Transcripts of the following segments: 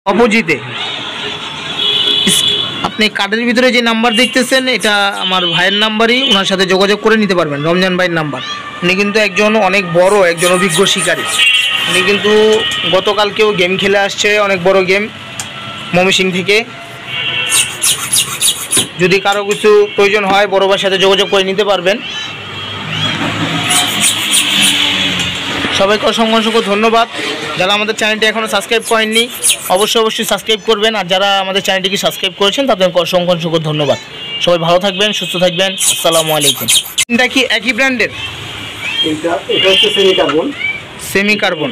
অপোজিটে আপনি কার্ডের ভিতরে যে নাম্বার দেখতেছেন এটা আমার ভাইয়ের নাম্বারই, ওনার সাথে যোগাযোগ করে নিতে পারবেন। রমজান ভাইয়ের নাম্বার। উনি কিন্তু একজন অনেক বড় একজন অভিজ্ঞ শিকারী। উনি কিন্তু গতকালকেও গেম খেলে আসছে, অনেক বড় গেম ময়মনসিংহ থেকে। যদি কারো কিছু প্রয়োজন হয় বড় ভাইয়ের সাথে যোগাযোগ করে নিতে পারবেন। সবাইকে অসংখ্য ধন্যবাদ। যারা আমাদের চ্যানেলটি এখনও সাবস্ক্রাইব করেননি অবশ্যই সাবস্ক্রাইব করবেন, আর যারা আমাদের চ্যানেলটিকে সাবস্ক্রাইব করেছেন তাদেরকে অসংখ্য ধন্যবাদ। সবাই ভালো থাকবেন, সুস্থ থাকবেন। আসসালামু আলাইকুম। এটা কি একই ব্র্যান্ডের? এটা হচ্ছে সেমি কার্বন। সেমি কার্বন,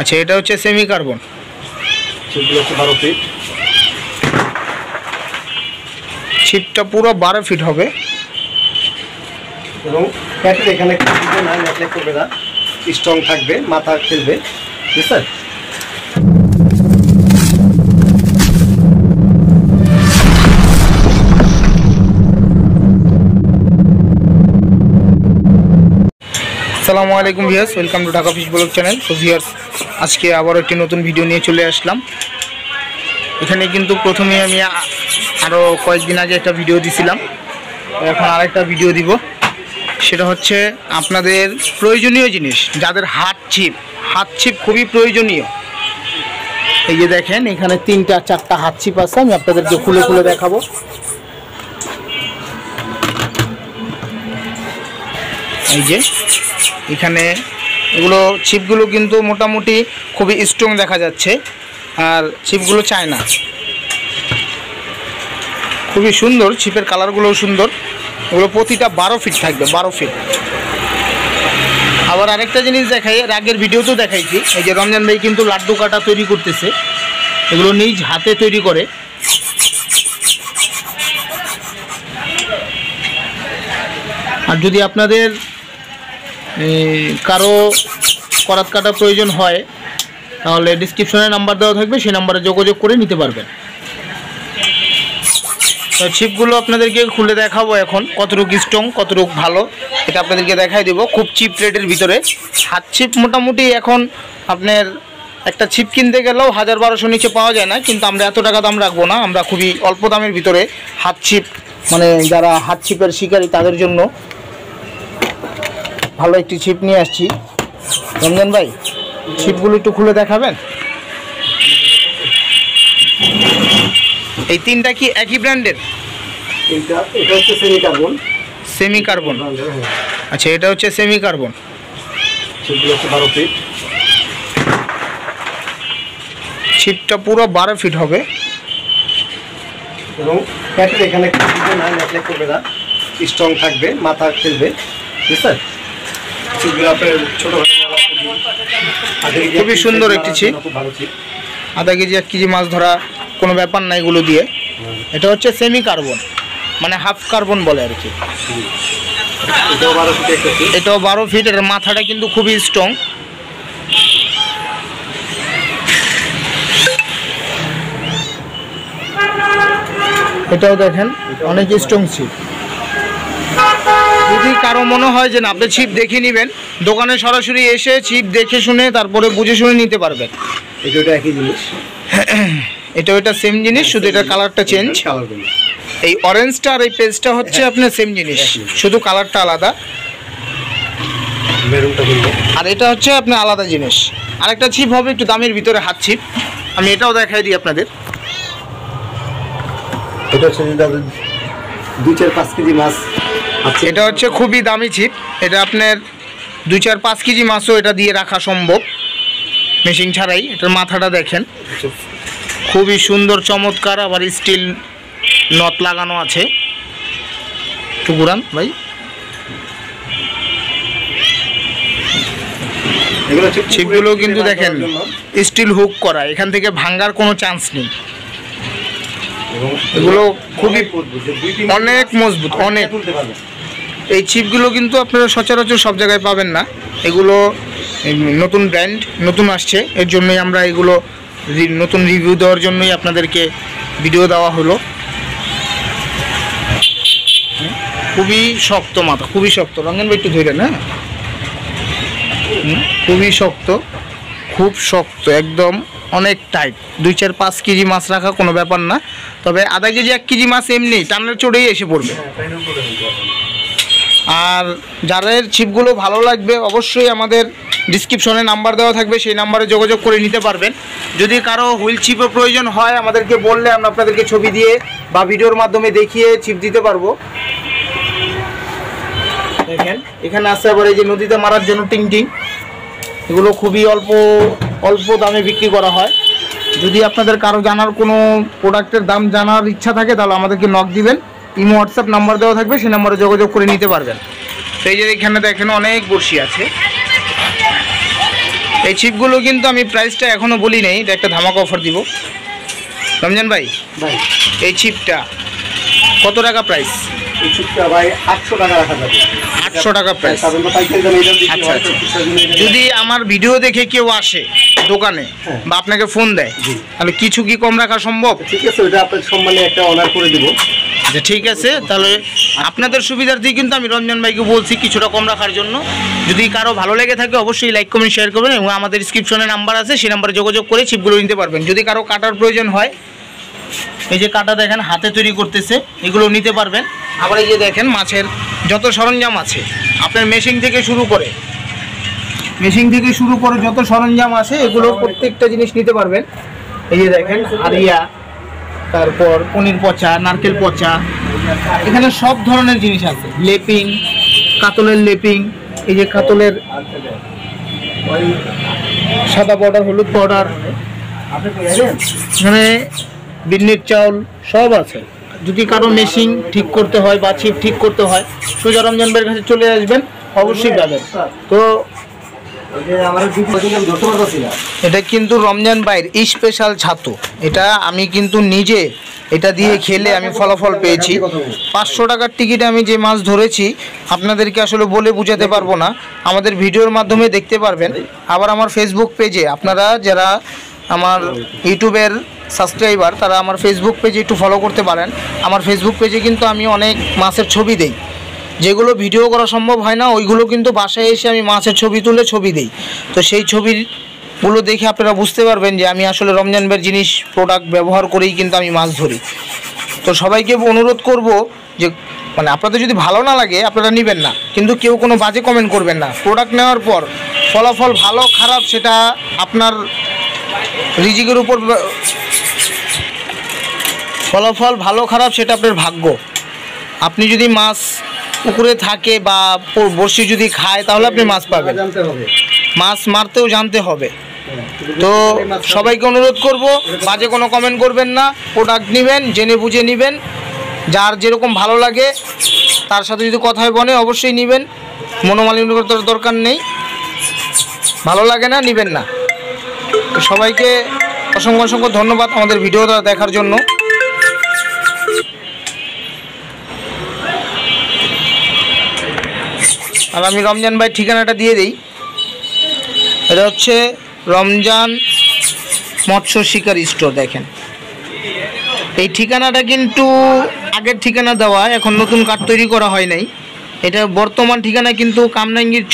আচ্ছা এটা হচ্ছে সেমি কার্বন। ছিপগুলো হচ্ছে 12 ফিট। ছিপটা পুরো 12 ফিট হবে এবং প্যাটের এখানে না নেকলেস করবে না, স্ট্রং থাকবে, মাথা খেলবে, ঠিক আছে? আসসালামু আলাইকুম viewers, welcome to Dhaka fish blog channel. তো ভিউয়ার্স, আজকে আবার একটি নতুন ভিডিও নিয়ে চলে আসলাম। এখানে কিন্তু প্রথমে আমি আরও কয়েকদিন আগে একটা ভিডিও দিছিলাম, এখন আরেকটা ভিডিও দিব। সেটা হচ্ছে আপনাদের প্রয়োজনীয় জিনিস, যাদের হাত ছিপ খুবই প্রয়োজনীয়। এই যে দেখেন এখানে 3-4টা হাত ছিপ আছে, আমি আপনাদেরকে খুলে দেখাবো। এই যে এখানে এগুলো ছিপগুলো কিন্তু মোটামুটি খুবই স্ট্রং দেখা যাচ্ছে, আর ছিপগুলো চায় না, খুবই সুন্দর। ছিপের কালারগুলোও সুন্দর। এগুলো প্রতিটা 12 ফিট থাকবে, 12 ফিট। আবার আরেকটা জিনিস দেখাই, আগের ভিডিওতেও দেখাইছি। এই যে রমজান ভাই কিন্তু লাড্ডু কাটা তৈরি করতেছে, এগুলো নিজ হাতে তৈরি করে। আর যদি আপনাদের কারো করাত কাটা প্রয়োজন হয় তাহলে ডিসক্রিপশনে নাম্বার দেওয়া থাকবে, সেই নাম্বারে যোগাযোগ করে নিতে পারবেন। তো ছিপগুলো আপনাদেরকে খুলে দেখাবো এখন, কতটুকু স্ট্রং কতটুকু ভালো এটা আপনাদেরকে দেখাই দেবো খুব চিপ রেটের ভিতরে। হাত ছিপ মোটামুটি এখন আপনার একটা ছিপ কিনতে গেলেও 1000-1200 নিচে পাওয়া যায় না, কিন্তু আমরা এত টাকা দাম রাখবো না। আমরা খুবই অল্প দামের ভিতরে হাত ছিপ, মানে যারা হাত ছিপের শিকারী তাদের জন্য ভালো একটি ছিপ নিয়ে আসছি। রমজান ভাই, ছিপগুলো একটু খুলে দেখাবেন। এই তিনটা কি একই ব্র্যান্ডের? এটা হচ্ছে সেমি কার্বন। সেমি কার্বন, আচ্ছা এটা হচ্ছে সেমি কার্বন। ছিপগুলো হচ্ছে 12 ফিট। ছিপটা পুরো 12 ফিট হবে এবং প্যাটের এখানে না নেকলেস করবে না, স্ট্রং থাকবে, মাথা খেলবে, ঠিক আছে? ছিপগুলো আপনার ছোট খুবই সুন্দর একটি ছিপ। আধা কেজি 1 কেজি মাছ ধরা কোনো ব্যাপার না এগুলো দিয়ে। এটা হচ্ছে সেমি কার্বন, মানে হাফ কার্বন বলে আর কি। এটাও 12 ফিট। এর মাথাটা কিন্তু খুবই স্ট্রং। এটাও দেখেন অনেক স্ট্রং ছিপ। যদি কারো মনে হয় যে না আপনি ছিপ দেখে নেবেন, দোকানে সরাসরি এসে ছিপ দেখে শুনে তারপরে বুঝে শুনে নিতে পারবেন। এটা একই জিনিস, এটা সেম জিনিস, শুধু এটা কালারটা চেঞ্জ। এই অরেঞ্জটা আর এই পেজটা হচ্ছে আপনার সেম জিনিস, শুধু কালারটা আলাদা। আর এটা হচ্ছে আপনার আলাদা জিনিস। আরেকটা ছিপ হবে একটু দামের ভিতরে, হাত ছিপ। আমি এটাও দেখাই দিই আপনাদের। এটা হচ্ছে 2-4-5 কেজি মাছ। এটা হচ্ছে খুবই দামি ছিপ। এটা আপনার 2-4-5 কেজি মাছও এটা দিয়ে রাখা সম্ভব মেশিন ছাড়াই। এটার মাথাটা দেখেন খুবই সুন্দর চমৎকার, আবার স্টিল নট লাগানো আছে। টুকুরান ভাই, ছিপগুলো কিন্তু দেখেন স্টিল হুক করা, এখান থেকে ভাঙার কোনো চান্স নেই। এগুলো খুবই অনেক মজবুত, অনেক। এই ছিপগুলো কিন্তু আপনারা সচরাচর সব জায়গায় পাবেন না। এগুলো নতুন ব্র্যান্ড, নতুন আসছে, এর জন্যই আমরা এগুলো নতুন রিভিউ দেওয়ার জন্যই আপনাদেরকে ভিডিও দেওয়া হলো। খুবই শক্ত মাথা, খুবই শক্ত। রঙেন ভাই একটু ধরে না, খুবই শক্ত, খুব শক্ত, একদম অনেক টাইট, 2-4-5 কেজি মাছ রাখা কোনো ব্যাপার না। তবে আধা কেজি 1 কেজি মাছ এমনি টানের চড়েই এসে পড়বে। আর যাদের ছিপগুলো ভালো লাগবে অবশ্যই আমাদের ডিসক্রিপশনে নাম্বার দেওয়া থাকবে, সেই নাম্বারে যোগাযোগ করে নিতে পারবেন। যদি কারো হুইল ছিপের প্রয়োজন হয় আমাদেরকে বললে আমরা আপনাদেরকে ছবি দিয়ে বা ভিডিওর মাধ্যমে দেখিয়ে ছিপ দিতে পারবো। দেখেন এখানে আছে আবার এই যে নদীতে মারার জন্য টিং, এগুলো খুবই অল্প দামে বিক্রি করা হয়। যদি আপনাদের কারো জানার কোনো প্রোডাক্টের দাম জানার ইচ্ছা থাকে তাহলে আমাদেরকে নক দিবেন, ইমো হোয়াটসঅ্যাপ নাম্বার দেওয়া থাকবে, সেই নাম্বারে যোগাযোগ করে নিতে পারবেন। তো এই যে এখানে দেখেন অনেক বড়শি আছে। এই ছিপগুলো কিন্তু আমি প্রাইসটা এখনও বলি নেই, এটা একটা ধামাকা অফার দিব। রমজান ভাই এই ছিপটা কত টাকা প্রাইস? এই ছিপটা ভাই 800 টাকা রাখা যাবে। 800 টাকা প্রাইস। আচ্ছা, যদি যদি আমার ভিডিও দেখে কেউ আসে দোকানে বা আপনাকে ফোন দেয় তাহলে কিছু কি কম রাখা সম্ভব? ঠিক আছে, ওটা আপনার সম্মানে একটা অর্ডার করে দিব। আচ্ছা ঠিক আছে, তাহলে আপনাদের সুবিধার্থেই কিন্তু আমি রমজান ভাইকে বলছি কিছুটা কম রাখার জন্য। যদি কারো ভালো লেগে থাকে অবশ্যই লাইক কমেন্ট শেয়ার করবেন এবং আমাদের ডিসক্রিপশনে নাম্বার আছে, সেই নাম্বারে যোগাযোগ করে ছিপগুলো নিতে পারবেন। যদি কারো কাটার প্রয়োজন হয়, এই যে কাটা দেখেন হাতে তৈরি করতেছে, এগুলো নিতে পারবেন। আবার এই যে দেখেন মাছের যত সরঞ্জাম আছে, আপনার মেশিন থেকে শুরু করে যত সরঞ্জাম আছে এগুলো প্রত্যেকটা জিনিস নিতে পারবেন। এই যে দেখেন আরিয়া, তারপর পনির পচা, নারকেল পচা, এখানে সব ধরনের জিনিস আছে। লেপিং, কাতলের লেপিং, এই যে কাতলের সাদা পাউডার, হলুদ পাউডার, এখানে বিন্নির চাউল সব আছে। যদি কারো মেশিন ঠিক করতে হয় বা ছিপ ঠিক করতে হয় সোজা রমজান ভাইয়ের কাছে চলে আসবেন, অবশ্যই পাবেন। তো এটা কিন্তু রমজান ভাইয়ের স্পেশাল ছাতু, এটা আমি কিন্তু নিজে এটা দিয়ে খেলে আমি ফলাফল পেয়েছি। 500 টাকার টিকিটে আমি যে মাছ ধরেছি আপনাদেরকে আসলে বলে বোঝাতে পারবো না, আমাদের ভিডিওর মাধ্যমে দেখতে পারবেন। আবার আমার ফেসবুক পেজে আপনারা যারা আমার ইউটিউবের সাবস্ক্রাইবার তারা আমার ফেসবুক পেজে একটু ফলো করতে পারেন। আমার ফেসবুক পেজে কিন্তু আমি অনেক মাছের ছবি দেই, যেগুলো ভিডিও করা সম্ভব হয় না ওইগুলো কিন্তু বাসায় এসে আমি মাছের ছবি তুলে ছবি দিই। তো সেই ছবিগুলো দেখে আপনারা বুঝতে পারবেন যে আমি আসলে রমজান ভাইয়ের জিনিস প্রোডাক্ট ব্যবহার করেই কিন্তু আমি মাছ ধরি। তো সবাইকে অনুরোধ করব যে মানে আপনাদের যদি ভালো না লাগে আপনারা নেবেন না, কিন্তু কেউ কোনো বাজে কমেন্ট করবেন না। প্রোডাক্ট নেওয়ার পর ফলাফল ভালো খারাপ সেটা আপনার রিজিকের উপর, ফলাফল ভালো খারাপ সেটা আপনার ভাগ্য। আপনি যদি মাছ পুকুরে থাকে বা বড়শি যদি খায় তাহলে আপনি মাছ পাবেন, মাছ মারতেও জানতে হবে। তো সবাইকে অনুরোধ করব বাজে কোনো কমেন্ট করবেন না, প্রোডাক্ট নেবেন জেনে বুঝে নেবেন, যার যেরকম ভালো লাগে তার সাথে যদি কথায় বনে অবশ্যই নেবেন, মনোমালিন্যতার দরকার নেই। ভালো লাগে না নেবেন না। তো সবাইকে অসংখ্য ধন্যবাদ আমাদের ভিডিওটা দেখার জন্য। আর আমি রমজান ভাই ঠিকানাটা দিয়ে দিই, এটা হচ্ছে রমজান মৎস্য শিকার স্টোর। দেখেন এই ঠিকানাটা কিন্তু আগের ঠিকানা দেওয়া, এখন নতুন কার্ড তৈরি করা হয় নাই। এটা বর্তমান ঠিকানা কিন্তু কামরাঙ্গীর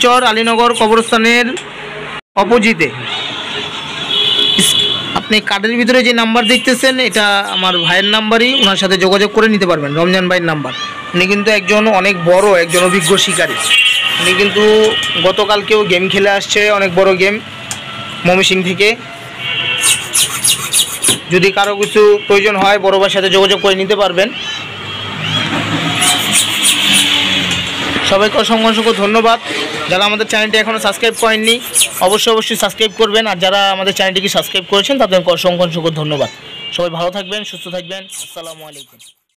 চর আলীনগর কবরস্থানের অপোজিটে। আপনি কার্ডের ভিতরে যে নাম্বার দেখতেছেন এটা আমার ভাইয়ের নাম্বারই, ওনার সাথে যোগাযোগ করে নিতে পারবেন, রমজান ভাইয়ের নাম্বার। উনি কিন্তু একজন অনেক বড় একজন অভিজ্ঞ শিকারী। উনি কিন্তু গতকালকেও গেম খেলে আসছে, অনেক বড় গেম ময়মনসিং থেকে। যদি কারো কিছু প্রয়োজন হয় বড় ভাইয়ের সাথে যোগাযোগ করে নিতে পারবেন। সবাইকে অসংখ্য ধন্যবাদ। যারা আমাদের চ্যানেলটি এখনও সাবস্ক্রাইব করেননি অবশ্যই সাবস্ক্রাইব করবেন, আর যারা আমাদের চ্যানেলটিকে সাবস্ক্রাইব করেছেন তাদেরকে অসংখ্য ধন্যবাদ। সবাই ভালো থাকবেন, সুস্থ থাকবেন। আসসালামু আলাইকুম।